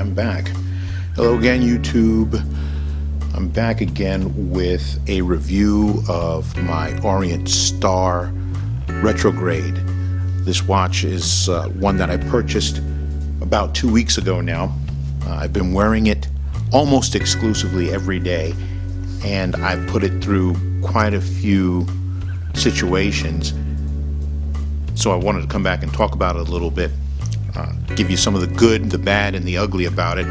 I'm back. Hello again, YouTube. I'm back again with a review of my Orient Star Retrograde. This watch is one that I purchased about 2 weeks ago now. I've been wearing it almost exclusively every day, and I've put it through quite a few situations. So I wanted to come back and talk about it a little bit, give you some of the good, the bad, and the ugly about it.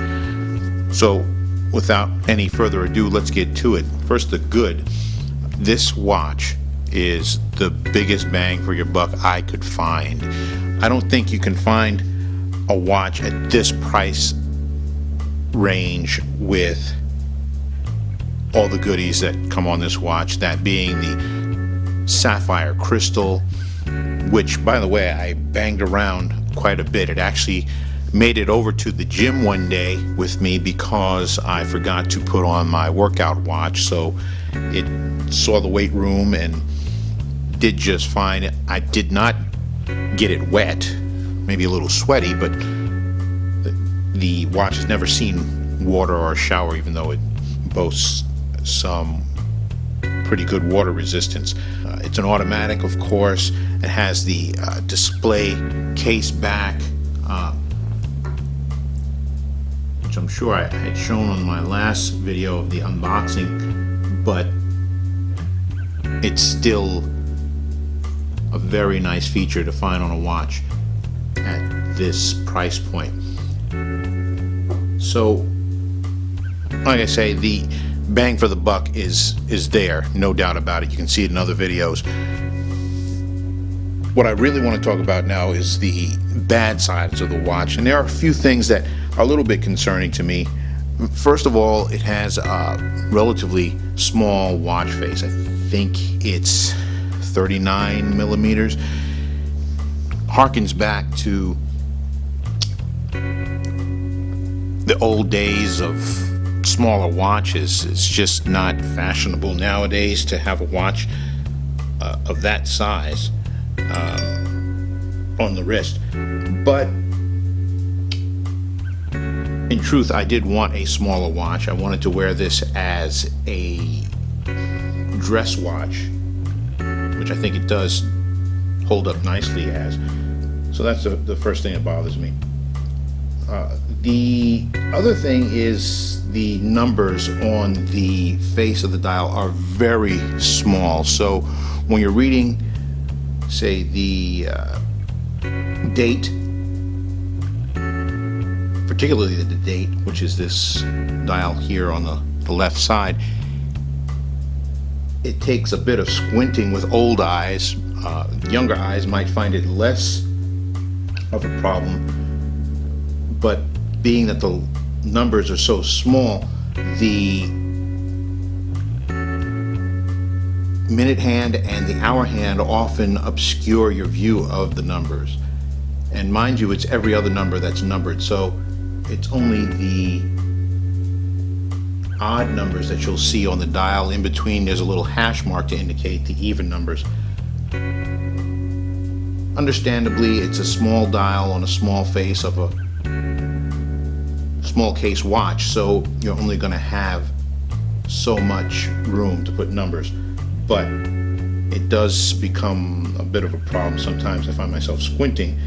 So without any further ado, let's get to it. First, the good. This watch is the biggest bang for your buck I could find. I don't think you can find a watch at this price range with all the goodies that come on this watch, that being the sapphire crystal, which, by the way, I banged around quite a bit. It actually made it over to the gym one day with me because I forgot to put on my workout watch, so it saw the weight room and did just fine. I did not get it wet, maybe a little sweaty, but the watch has never seen water or a shower, even though it boasts some pretty good water resistance. It's an automatic, of course. It has the display case back, which I'm sure I had shown on my last video of the unboxing, but it's still a very nice feature to find on a watch at this price point. So, like I say, the bang for the buck is there, no doubt about it. You can see it in other videos. What I really want to talk about now is the bad sides of the watch, and there are a few things that are a little bit concerning to me. First of all, it has a relatively small watch face. I think it's 39 millimeters. Harkens back to the old days of smaller watches. It's just not fashionable nowadays to have a watch of that size on the wrist. But in truth, I did want a smaller watch. I wanted to wear this as a dress watch, which I think it does hold up nicely as. So that's the first thing that bothers me. The other thing is the numbers on the face of the dial are very small. So when you're reading, say, the date, particularly the date, which is this dial here on the left side, it takes a bit of squinting with old eyes. Younger eyes might find it less of a problem, but being that the numbers are so small, the minute hand and the hour hand often obscure your view of the numbers. And mind you, it's every other number that's numbered, so it's only the odd numbers that you'll see on the dial. In between, there's a little hash mark to indicate the even numbers. Understandably, it's a small dial on a small face of a small case watch, so you're only going to have so much room to put numbers. But it does become a bit of a problem. Sometimes I find myself squinting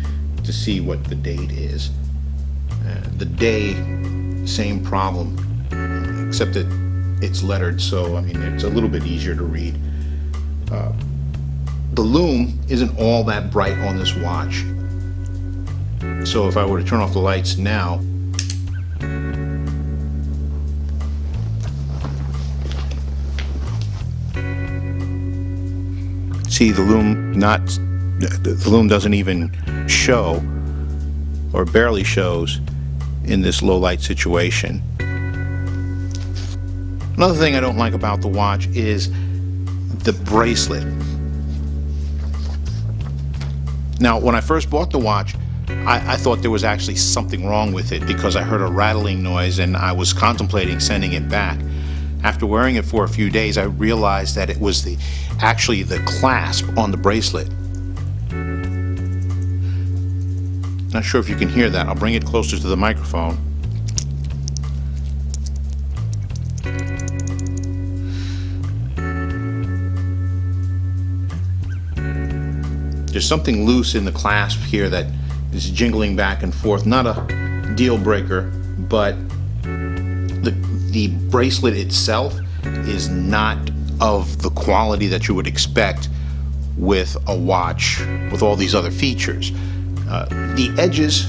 to see what the date is. The day, same problem, except that it's lettered, so I mean it's a little bit easier to read. The Loom isn't all that bright on this watch, so if I were to turn off the lights now, see the Loom doesn't even show, or barely shows, in this low light situation. Another thing I don't like about the watch is the bracelet. Now, when I first bought the watch, I thought there was actually something wrong with it because I heard a rattling noise and I was contemplating sending it back. After wearing it for a few days, I realized that it was actually the clasp on the bracelet. Not sure if you can hear that. I'll bring it closer to the microphone. There's something loose in the clasp here that is jingling back and forth. Not a deal breaker, but the bracelet itself is not of the quality that you would expect with a watch with all these other features. The edges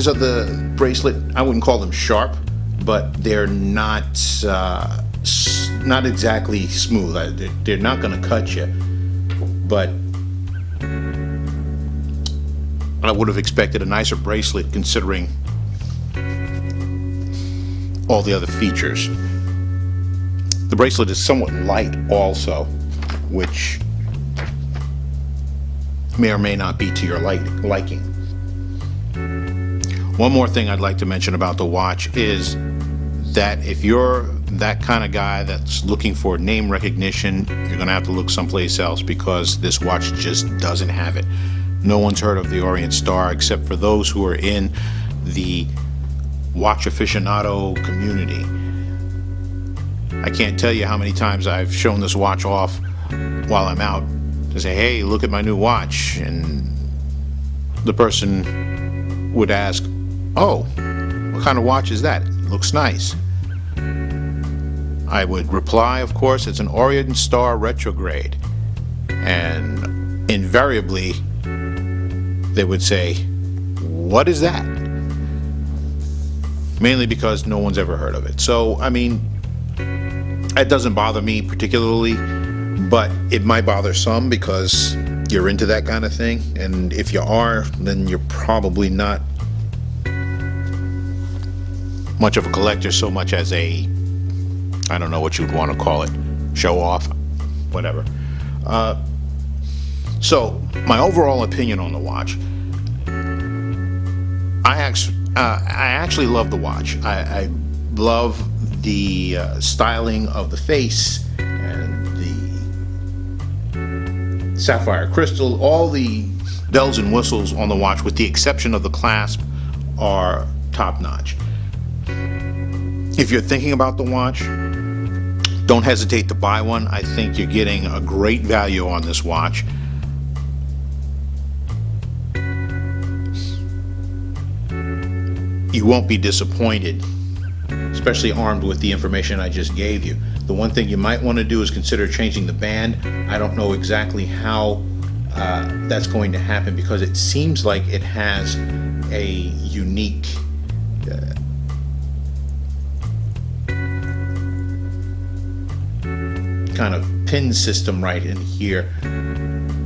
of the bracelet, I wouldn't call them sharp, but they're not exactly smooth. They're not going to cut you, but I would have expected a nicer bracelet considering all the other features. The bracelet is somewhat light also, which may or may not be to your liking. One more thing I'd like to mention about the watch is that if you're that kind of guy that's looking for name recognition, you're going to have to look someplace else, because this watch just doesn't have it. No one's heard of the Orient Star except for those who are in the watch aficionado community. I can't tell you how many times I've shown this watch off while I'm out to say, hey, look at my new watch, and the person would ask, oh, what kind of watch is that? It looks nice. I would reply, of course, it's an Orient Star Retrograde, and invariably they would say, what is that? Mainly because no one's ever heard of it. So, I mean, it doesn't bother me particularly, but it might bother some because you're into that kind of thing. And if you are, then you're probably not much of a collector so much as a, I don't know what you'd want to call it, show off, whatever. So, my overall opinion on the watch, I actually love the watch. I love the styling of the face and the sapphire crystal. All the bells and whistles on the watch, with the exception of the clasp, are top-notch. If you're thinking about the watch, don't hesitate to buy one. I think you're getting a great value on this watch. You won't be disappointed, especially armed with the information I just gave you. The one thing you might want to do is consider changing the band. I don't know exactly how that's going to happen, because it seems like it has a unique kind of pin system right in here.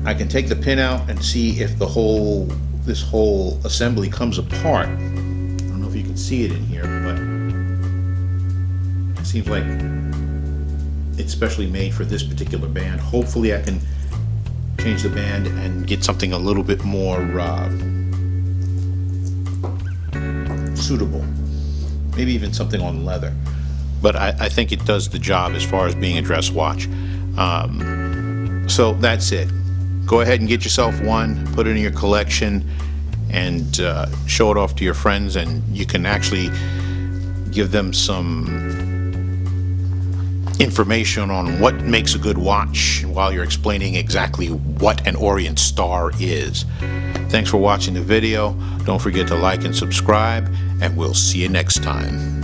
I can take the pin out and see if this whole assembly comes apart. I don't know if you can see it in here, but it seems like it's specially made for this particular band. Hopefully I can change the band and get something a little bit more suitable. Maybe even something on leather. But I think it does the job as far as being a dress watch. So that's it. Go ahead and get yourself one, put it in your collection, and show it off to your friends, and you can actually give them some information on what makes a good watch while you're explaining exactly what an Orient Star is. Thanks for watching the video. Don't forget to like and subscribe, and we'll see you next time.